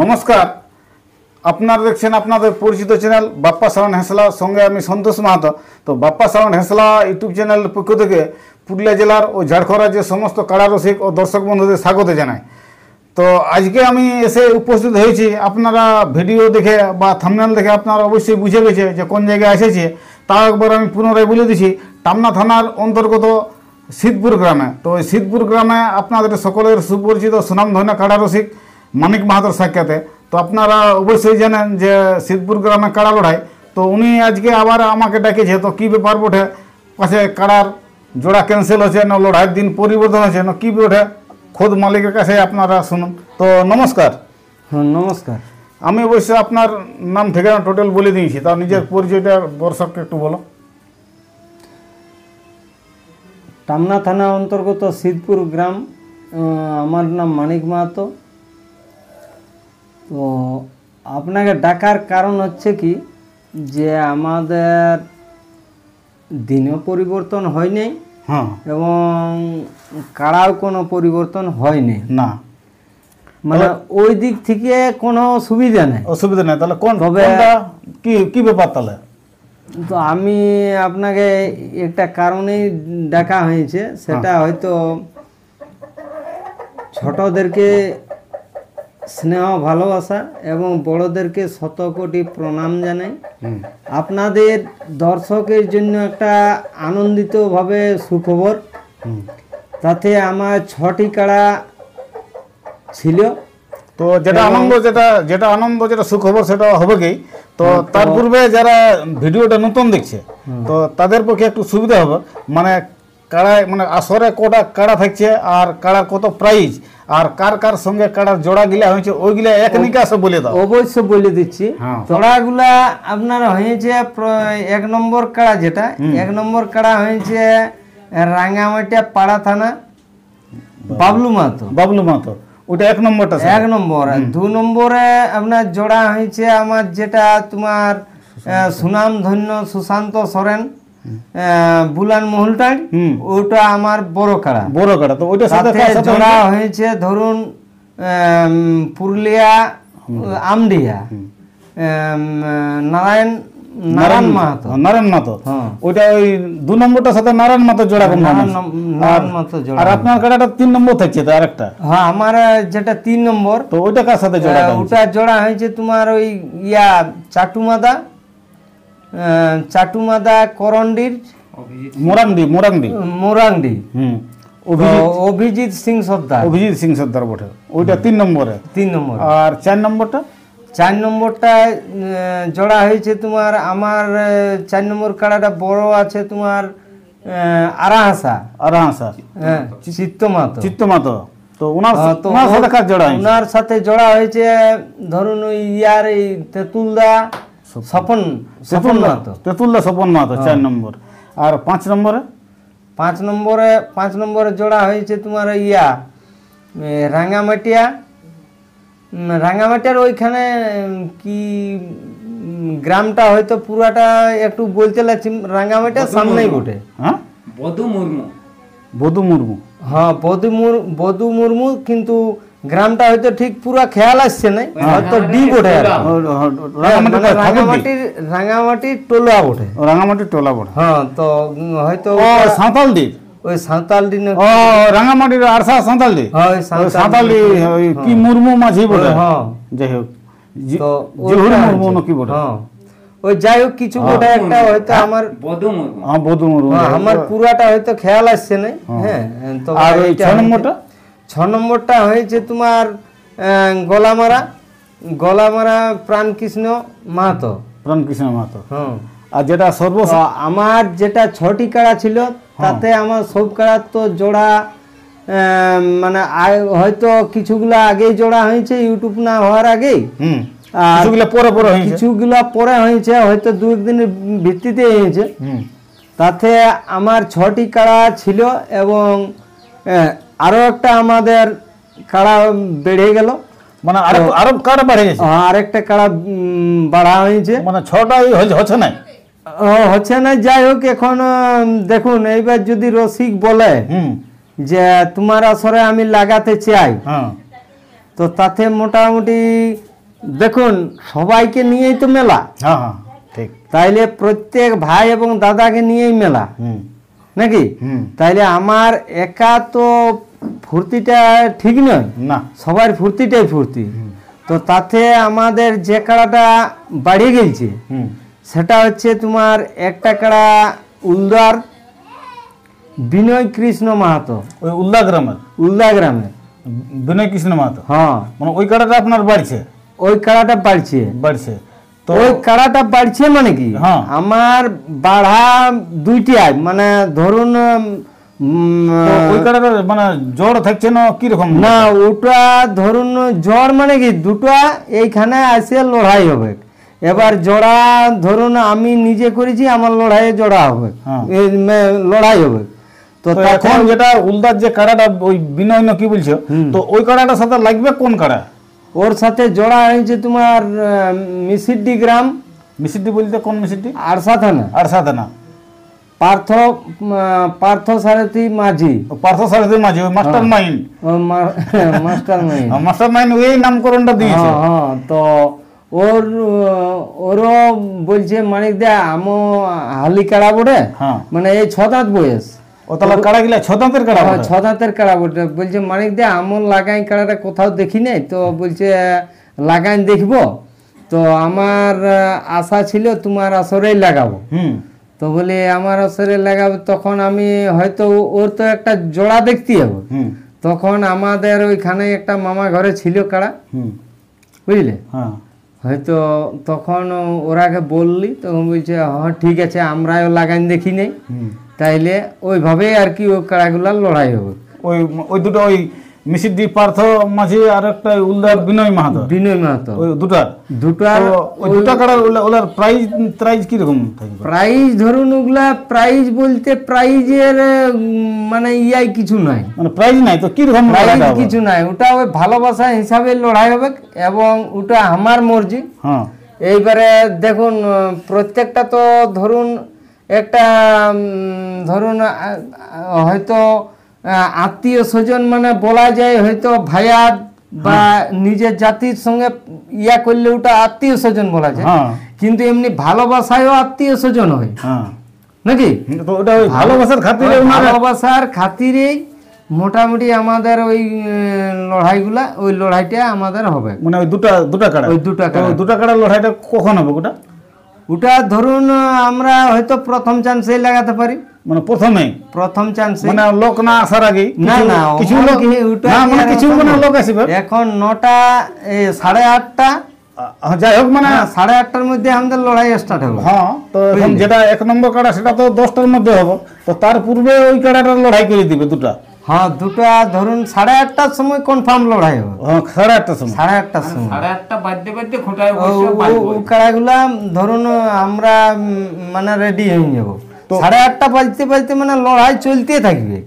নমস্কার, আপনারা দেখছেন আপনাদের পরিচিত চ্যানেল বাপ্পা সাউন্ড হেঁসলা, সঙ্গে আমি সন্তোষ মাহাতো। তো বাপ্পা সাউন্ড হেঁসলা ইউটিউব চ্যানেলের পক্ষ থেকে পুরুলিয়া জেলার ও ঝাড়খণ্ড রাজ্যের সমস্ত কাড়া রসিক ও দর্শক বন্ধুদের স্বাগত জানাই। তো আজকে আমি এসে উপস্থিত হয়েছি, আপনারা ভিডিও দেখে বা থাম্বনেল দেখে আপনারা অবশ্যই বুঝে গেছে যে কোন জায়গায় এসেছি। তাও একবার আমি পুনরায় বলে দিচ্ছি, টামনা থানার অন্তর্গত সিদ্ধপুর গ্রামে। তো ওই সিদ্ধপুর গ্রামে আপনাদের সকলের সুপরিচিত সুনামধন্য কাড়া রসিক মানিক মাহাতোর সাক্ষাতে। তো আপনারা অবশ্যই জানেন যে সিদ্ধপুর গ্রামে কাড়া লড়াই। তো উনি আজকে আবার আমাকে ডেকেছে। তো কী ব্যাপার বটে, পাশে কাড়ার জোড়া ক্যান্সেল হচ্ছে না লড়াইয়ের দিন পরিবর্তন হচ্ছে না, কী বটে খোদ মালিকের কাছে আপনারা শুনুন। তো নমস্কার। হ্যাঁ নমস্কার। আমি অবশ্য আপনার নাম ঠিকানা টোটাল বলে দিয়েছি, তার নিজের পরিচয়টা দর্শককে একটু বলো। টামনা থানা অন্তর্গত সিদ্ধপুর গ্রাম, আমার নাম মানিক মাহাতো। তো আপনাকে ডাকার কারণ হচ্ছে কি, যে আমাদের দিনও পরিবর্তন হয়নি, হ্যাঁ, এবং কাড়াও কোনো পরিবর্তন হয়নি না, মানে ওই দিক থেকে কোনো সুবিধা নেই, অসুবিধা নেই। তাহলে তবে কি ব্যাপার তাহলে? তো আমি আপনাকে একটা কারণেই ডাকা হয়েছে, সেটা হয়তো ছোটদেরকে স্নেহ ভালোবাসা এবং বড়দেরকে শত কোটি প্রণাম জানাই। আপনাদের দর্শকের জন্য একটা আনন্দিতভাবে সুখবর, তাতে আমার 6টি কাড়া ছিল। তো যেটা আনন্দ যেটা সুখবর সেটা হবে কি। তো তার পূর্বে যারা ভিডিওটা নতুন দেখছে, তো তাদের পক্ষে একটু সুবিধা হবে, মানে কাড়ায় মানে আসরে কটা কাড়া থাকছে আর কাড়ার কত প্রাইজ আর কার কার সঙ্গে কাড়ার জোড়া গিলা হয়েছে ওইগুলা এক নিকাশে বলে দাও। অবশ্য বলে দিচ্ছি। জোড়াগুলা আপনার হয়েছে 1 নম্বর কাড়া, যেটা 1 নম্বর কাড়া হয়েছে রাঙ্গামাটিয়া পাড়া থানা বাবলু মাহাতো, ওটা 1 নম্বরটা 1 নম্বর। 2 নম্বরে আপনার জোড়া হয়েছে আমার যেটা তোমার সুনাম ধন্য সুশান্ত সরেন বুলান মহুলটাই, ওটা আমার বড় কাড়া। তো ওইটা সাথে জোড়া হয়েছে ধরুন পুরুলিয়া আমডিয়া নারায়ণ মাহাতো। ওইটা ওই 2 নম্বরটার সাথে নারায়ণ মাহাতো জোড়া। আর আপনার কাড়াটা 3 নম্বর থাকছে তো আরেকটা। হ্যাঁ, আমার যেটা 3 নম্বর, তো ওইটা কার সাথে জোড়া? ওটা জোড়া হয়েছে তোমার ওই চাটুমাদা করন্ডির মোরাংডি অভিজিৎ সিং সর্দার বটে। ওইটা 3 নম্বরে। আর 4 নম্বরটা জোড়া হয়েছে তোমার আমার 4 নম্বর কাড়াটা বড় আছে তোমার আরাহাসা চিত্তমাতো। তো ওনার সাথে জোড়া হয়েছে ধরুন ওই এই তেঁতুলদা স্বপন মাহাতো 4 নম্বর। আর 5 নম্বরে জোড়া হয়েছে তোমার রাঙ্গামাটিয়ার ওইখানে কি গ্রামটা হয়তো পুরাটা একটু বলতে লাগছি, রাঙ্গামাটিয়ার সামনেই বটে। হ্যাঁ, বধু মুর্মু, কিন্তু গ্রামটা হয়তো ঠিক পুরা খেয়াল আসছে না, হয়তো ডি বটে, রাঙ্গামাটির টোলা বটে। হ্যাঁ, তো হয়তো ওই সাঁওতালডি রাঙ্গামাটির আরসা সাঁওতালডি, কি মুর্মু মাঝি বটে। যাই হোক, ওই যাই হোক কিছু বটে একটা, হয়তো আমার বধু মুর্মু, আমার পুরাটা হয়তো খেয়াল আসছে না। হ্যাঁ, তো 6 নম্বরটা হয়েছে তোমার গলামারা প্রাণকৃষ্ণ মাহাতো। হ্যাঁ, আর যেটা আমার যেটা 6টি কাড়া ছিল, তাতে আমার সব কাড়ার তো জোড়া মানে হয়তো কিছুগুলা আগেই জোড়া হয়েছে ইউটিউব না হওয়ার আগেই, কিছুগুলা পরে হয়েছে হয়তো 2-1 দিনের ভিত্তিতে হয়েছে। তাতে আমার 6টি কাড়া ছিল, এবং আরো একটা আমাদের কাড়া বেড়ে গেল, মানে আরো কাড়া বেড়ে গেছে। আরেকটা কাড়া বাড়া হয়েছে, মানে 6টাই হচ্ছে না। যাই হোক, এখন দেখুন, এইবার যদি রসিক বলে যে তোমার আসরে আমি লাগাতে চাই, তো তাতে মোটামুটি দেখুন সবাইকে নিয়েই তো মেলা, হ্যাঁ হ্যাঁ ঠিক। তাইলে প্রত্যেক ভাই এবং দাদাকে নিয়েই মেলা নাকি? তাইলে আমার একা তো ফুর্তিটা ঠিক নয়, না সবার ফুর্তিটাই ফুর্তি। তো তাতে আমাদের যে কাড়াটা বাড়িয়ে গেছে সেটা হচ্ছে তোমার একটা কাড়া উলদার বিনয় কৃষ্ণ মাহাতো, ওই উল্লা গ্রামের বিনয় কৃষ্ণ মাহাতো। হ্যাঁ মানে ওই কাড়াটা আপনার বাড়ছে? ওই কাড়াটা বাড়ছে। তো ওই কাড়াটা বাড়ছে মানে কি, আমার বাড়া দুইটাই, মানে ধরুন ওই কাড়াটা মানে জ্বর থাকছে না কিরকম? না ওটা ধরুন জ্বর মানে কি দুটা এইখানে আসে লড়াই হবে। এবার জোড়া ধরুন আমি নিজে করেছি, আমার লড়াইয়ে জোড়া হবে, লড়াই হবে। তো এখন যেটা উলদার যে কাড়াটা ওই বিনয় কি বলছো, তো ওই কাড়াটার সাথে লাগবে কোন কাড়া? ওর সাথে জোড়া হয়েছে তোমার মিসিডি গ্রাম। মিসিডি বলতে কোন মিসিডি? আরসা থানা পার্থ সারথী মাঝি। ওই মাস্টার মাইন্ড ওই নামকরণটা দিয়েছে। তো ওরও বলছে মানিক দা আমো হালি কাড়া বটে, মানে এই 6 দাঁত বয়স। ও তাহলে কাড়া গিলা 6 দাঁতের কাড়া? 6 দাঁতের কাড়া বটে। বলছে মানিক দা আমন লাগাই কাড়াটা কোথাও দেখি নাই, তো বলছে লাগাই দেখবো। তো আমার আশা ছিল তোমার আসরেই লাগাবো। তো বলি আমার আসরে লাগাবো, তখন আমি হয়তো ওর তো একটা জোড়া দেখতে যাবো। তখন আমাদের ওইখানে একটা মামা ঘরে ছিল কাড়া, বুঝলে? হয়তো তখন ওরাকে বললি, তখন বলছে হ্যাঁ ঠিক আছে আমরাও লাগাই দেখি নেই, তাইলে ওইভাবেই আর কি ওই কাড়াগুলা লড়াই হবে। ওই দুটো ওই মিসিডি পার্থ মাঝি আর একটা উলদার বিনয় মাহাতো। ওই দুটা কাড়া ওলার প্রাইজ কি রকম থাকবে? প্রাইজ ধরুন ওগুলা প্রাইজ বলতে প্রাইজের মানে ইয়াই কিছু নাই, মানে প্রাইজ নাই তো কি রকম? প্রাইজ কিছু নাই, ওটা ওই ভালোবাসা হিসাবে লড়াই হবে এবং ওটা আমার মর্জি। এইবারে দেখুন প্রত্যেকটা তো ধরুন একটা ধরুন হয়তো আত্মীয় স্বজন, মানে বলা যায় হয়তো ভাইয়া বা নিজের জাতির সঙ্গে ইয়া করলে ওটা আত্মীয় স্বজন বলা যায়, কিন্তু এমনি ভালোবাসায়ও আত্মীয় স্বজন হয় নাকি? ভালোবাসার খাতিরেই মোটামুটি আমাদের ওই লড়াইগুলা, ওই লড়াইটা আমাদের হবে। মানে ওই দুটা কাড়া লড়াইটা কখন হবে? ওটা ধরুন আমরা হয়তো প্রথম চান্সে লাগাতে পারি, মানে প্রথম চান্সে, মানে লোক না আসার আগে। না কিছু লোক আসবে এখন 9টা 8:30, যাই হোক মানে 8:30টার মধ্যে আমাদের লড়াই স্টার্ট হবে। তো এখন যেটা 1 নম্বর কাড়া সেটা তো 10টার মধ্যে হবে, তো তার পূর্বে ওই কাড়াটার লড়াই করে দিবে দুটা। দুটা ধরুন 8:30টার সময় কনফার্ম লড়াই হবে। 8:30টার সময় 8:30 বাজতে খোঁটায় কাড়াগুলা ধরুন আমরা মানে রেডি হয়ে যাব। 8:30 বাজতে মানে লড়াই চলতে থাকবে।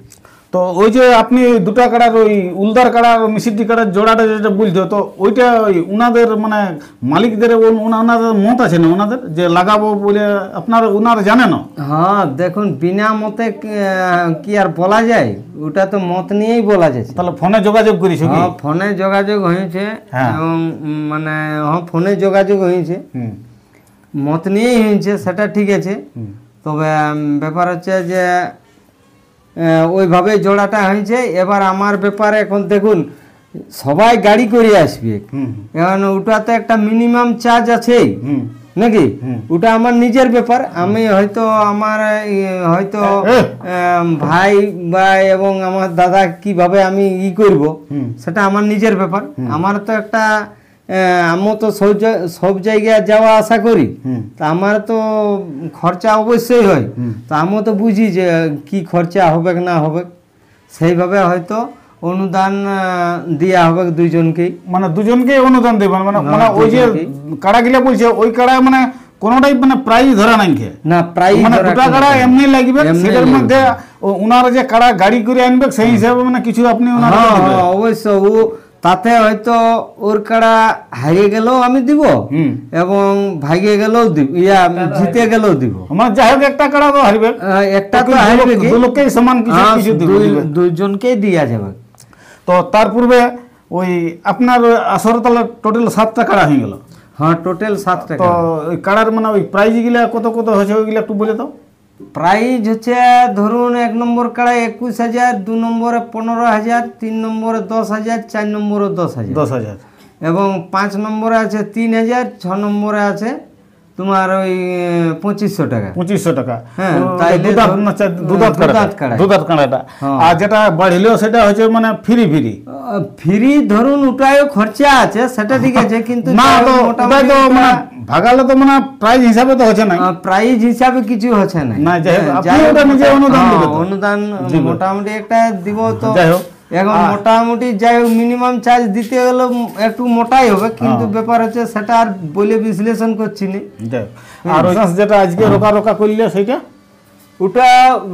তো ওই যে আপনি দুটা কাড়ার ওই উলদার কাড়ার মিসিডি কাড়ার জোড়াটা যেটা বলছো, তো ওইটা ওই উনাদের মানে মালিকদের ওনাদের মত আছে না ওনাদের যে লাগাবো বলে? ওনারা জানে না? দেখুন বিনা মতে কি আর বলা যায়, ওটা তো মত নিয়েই বলা যায়। তাহলে ফোনে যোগাযোগ করিস? ফোনে যোগাযোগ হয়েছে এবং মানে ফোনে যোগাযোগ হয়েছে, মত নিয়েই হয়েছে, সেটা ঠিক আছে। তবে ব্যাপার হচ্ছে যে ওইভাবে জোড়াটা হয়েছে। এবার আমার ব্যাপারে এখন দেখুন সবাই গাড়ি করে আসবে, এখন ওটা তো একটা মিনিমাম চার্জ আছে নাকি? ওটা আমার নিজের ব্যাপার, আমি হয়তো আমার হয়তো ভাই বা এবং আমার দাদা কিভাবে আমি করব সেটা আমার নিজের ব্যাপার। আমার তো একটা আমি তো সব জায়গায় যাওয়া আসা করি, তা আমার তো খরচা অবশ্যই হয়। তা আমি তো বুঝি যে কি খরচা হবে না হবে, সেইভাবে হয়তো অনুদান দেওয়া হবে দুইজনকেই। মানে দুজনকেই অনুদান দেবেন? মানে ওই যে কাড়া গিলা বলছে ওই কাড়া মানে কোনটাই মানে প্রাইজ ধরা নাই না, প্রাইজ মানে দুটা কাড়া এমনি লাগবে, সেটার মধ্যে ওনারা যে কাড়া গাড়ি করে আনবে সেই হিসাবে মানে কিছু আপনি অবশ্য তাতে হয়তো ওর কাড়া হারিয়ে গেলেও আমি দিব এবং ভাগিয়ে গেলেও দিব, জিতে গেলেও দিব। মানে যাই হোক একটা কাড়া তো হারবে, একটা তো হারবে, দুজনকেই সমান কিছু দুইজনকেই দেওয়া যাবে। তো তার পূর্বে ওই আপনার আসরে তাহলে টোটাল 7টা কাড়া হয়ে গেল। হ্যাঁ টোটাল 7টা। তো ওই কাড়ার মানে ওই প্রাইজ গুলা কত কত হয়েছে ওইগুলা একটু বলে দাও। প্রাইজ হচ্ছে ধরুন 1 নম্বর কাড়া 21,000, 2 নম্বরে 15,000, 3 নম্বরে 10,000, 4 নম্বরে 10,000 এবং 5 নম্বরে আছে 3,000, 6 নম্বরে আছে তোমার ওই 2500 টাকা। 2500 টাকা। হ্যাঁ তাইলে দুধাত কাড়াটা। আর যেটা বাড়িলেও সেটা হচ্ছে মানে ফ্রি ফ্রি ধরুন ওটাও খরচা আছে সেটা ঠিক আছে, কিন্তু না তো ওটাই তো মানে ভাগালে তো মানে প্রাইজ হিসাবে তো হচ্ছে না, প্রাইজ হিসাবে কিছু হচ্ছে না। না যাই হোক আপনি ওটা নিজে অনুদান দিবেন, অনুদান মোটামুটি একটা দিব তো যাই হোক। এখন মোটামুটি যাই হোক মিনিমাম চার্জ দিতে গেলে একটু মোটাই হবে, কিন্তু ব্যাপার হচ্ছে সেটা আর বলে বিশ্লেষণ করছি না। আর যেটা আজকে রোকা রোকা করলে সেটা ওটা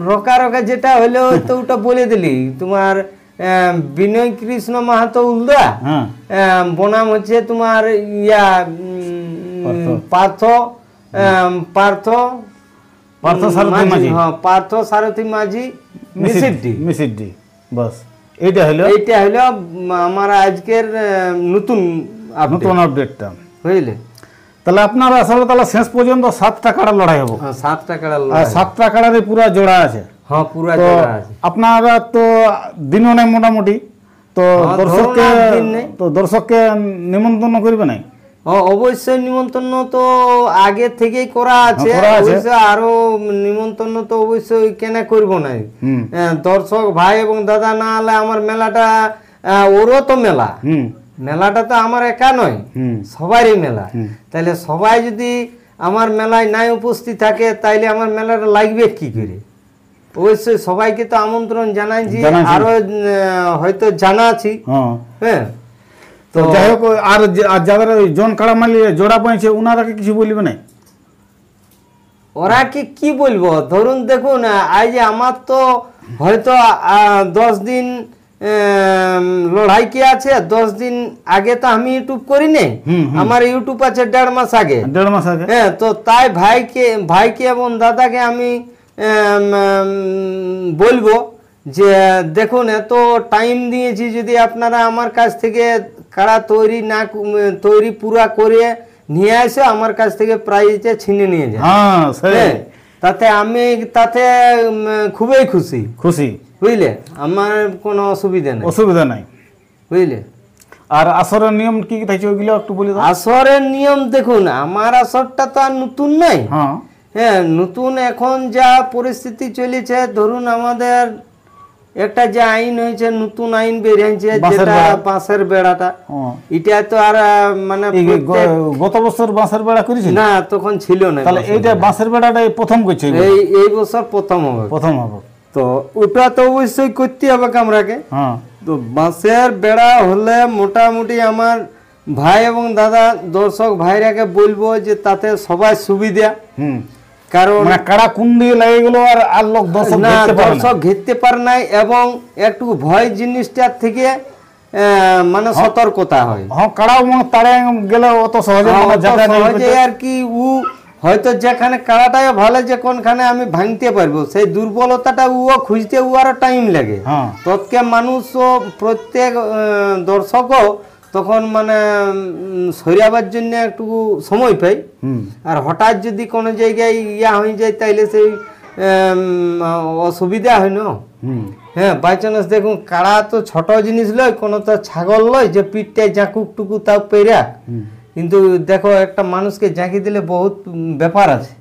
রোকা রোকা যেটা হলো তো ওটা বলে দিলি তোমার বিনয় কৃষ্ণ মাহাতো উলদা, বনাম হচ্ছে তোমার ইয়া পার্থ সারথী মাঝি মিসিডি। বাস এইটা হলো আমার আজকের নতুন আপডেটটা বুঝলে। তাহলে আপনারা আসলে তাহলে শেষ পর্যন্ত 7টা কাড়া লড়াই হবে। 7টা কাড়া, 7টা কাড়ারে পুরা জোড়া আছে। হ্যাঁ পুরা জোড়া আছে। আপনারা তো দিনও নেই মোটামুটি, তো দর্শককে নিমন্ত্রণ করবে নাই? অবশ্যই নিমন্ত্রণ তো আগে থেকেই করা আছে, আরো নিমন্ত্রণ তো অবশ্যই কেন করবো না। দর্শক ভাই এবং দাদা না হলে আমার মেলাটা ওরও তো মেলাটা তো আমার একা নয়, সবারই মেলা। তাহলে সবাই যদি আমার মেলায় নাই উপস্থিত থাকে তাইলে আমার মেলাটা লাগবে কি করে? অবশ্যই সবাইকে তো আমন্ত্রণ জানাইছি, আরো হয়তো জানাচ্ছি। হ্যাঁ তো যাই হোক, আর যাদের জন কাড়া মালি জোড়া পাইছে ওনারা কিছু বলবে না? ওরা কি বলবো? ধরুন দেখুন আজ আমার তো হয়তো 10 দিন লড়াই কি আছে, 10 দিন আগে তো আমি ইউটিউব করি নি, আমার ইউটিউব আছে 1.5 মাস আগে। হ্যাঁ তো তাই ভাইকে এবং দাদাকে আমি বলবো যে দেখুন এত টাইম দিয়েছি, যদি আপনারা আমার কাছ থেকে কাড়া তৈরি পুরা করে নিয়ে আসে আমার কাছ থেকে প্রাইজটা ছিনে নিয়ে যায়, তাতে আমি খুবই খুশি বুঝলে। আমার কোনো অসুবিধা নাই বুঝলে। আর আসরের নিয়ম কি থাকছে ওইগুলো একটু বলে দাও। আসরের নিয়ম দেখুন আমার আসরটা তো আর নতুন নাই। হ্যাঁ নতুন এখন যা পরিস্থিতি চলেছে, ধরুন আমাদের একটা যে আইন হয়েছে, নতুন আইন বেরিয়েছে যেটা বাঁশের বেড়াটা, এটা তো আর মানে গত বছর বাঁশের বেড়া করেছিল না, তখন ছিল না। তাহলে এইটা বাঁশের বেড়াটা প্রথম করছে, এই বছর প্রথম হবে। তো ওটা তো অবশ্যই করতে হবে আমরাকে। তো বাঁশের বেড়া হলে মোটামুটি আমার ভাই এবং দাদা দর্শক ভাইরাকে বলবো যে তাতে সবাই সুবিধা, কারণ কাড়া কোন দিকে লেগে গেল আর লোক দর্শক ঘিরতে পারে নাই, এবং একটু ভয় জিনিসটার থেকে মানে সতর্কতা হয়। কাড়াও তাড়ে গেলে অত সহজে আর কি ও হয়তো যেখানে কাড়াটাই ভালো যে কোনখানে আমি ভাঙতে পারবো, সেই দুর্বলতাটা ও খুঁজতে ও আরো টাইম লাগে। তৎকে মানুষও প্রত্যেক দর্শকও তখন মানে সরিয়াবার জন্য একটু সময় পাই। আর হঠাৎ যদি কোনো জায়গায় ইয়া হয়ে যায় তাইলে সেই অসুবিধা হয় না। হ্যাঁ বাই চান্স দেখুন কাড়া তো ছোট জিনিস লয়, কোনো তো ছাগল লয় যে পিঠটায় জাঁকুক টুকু তাও পেরা, কিন্তু দেখো একটা মানুষকে জাঁকি দিলে বহুত ব্যাপার আছে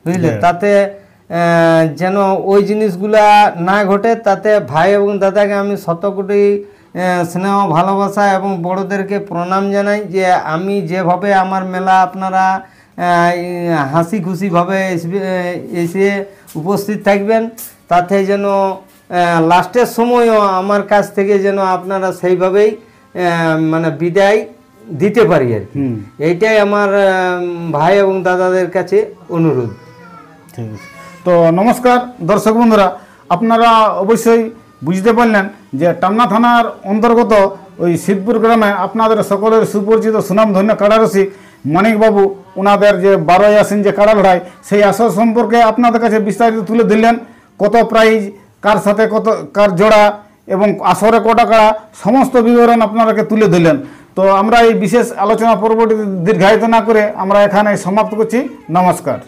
বুঝলে। তাতে যেন ওই জিনিসগুলা না ঘটে, তাতে ভাই এবং দাদাকে আমি শতকোটি স্নেহ ভালোবাসা এবং বড়দেরকে প্রণাম জানাই যে আমি যেভাবে আমার মেলা আপনারা হাসি খুশিভাবে এসে উপস্থিত থাকবেন, তাতে যেন লাস্টের সময়ও আমার কাছ থেকে যেন আপনারা সেইভাবেই মানে বিদায় দিতে পারি আর কি। এইটাই আমার ভাই এবং দাদাদের কাছে অনুরোধ। ঠিক আছে। তো নমস্কার দর্শক বন্ধুরা, আপনারা অবশ্যই বুঝতে পারলেন যে টামনা থানার অন্তর্গত ওই শিবপুর গ্রামে আপনাদের সকলের সুপরিচিত সুনামধন্য কাড়ারসিক মানিকবাবু ওনাদের যে 12ই আশ্বিন যে কাড়া লড়াই, সেই আসর সম্পর্কে আপনাদের কাছে বিস্তারিত তুলে দিলেন। কত প্রাইজ, কার সাথে কত, কার জোড়া, এবং আসরে কটা কাড়া সমস্ত বিবরণ আপনারাকে তুলে দিলেন। তো আমরা এই বিশেষ আলোচনা পর্বটি দীর্ঘায়িত না করে আমরা এখানে সমাপ্ত করছি। নমস্কার।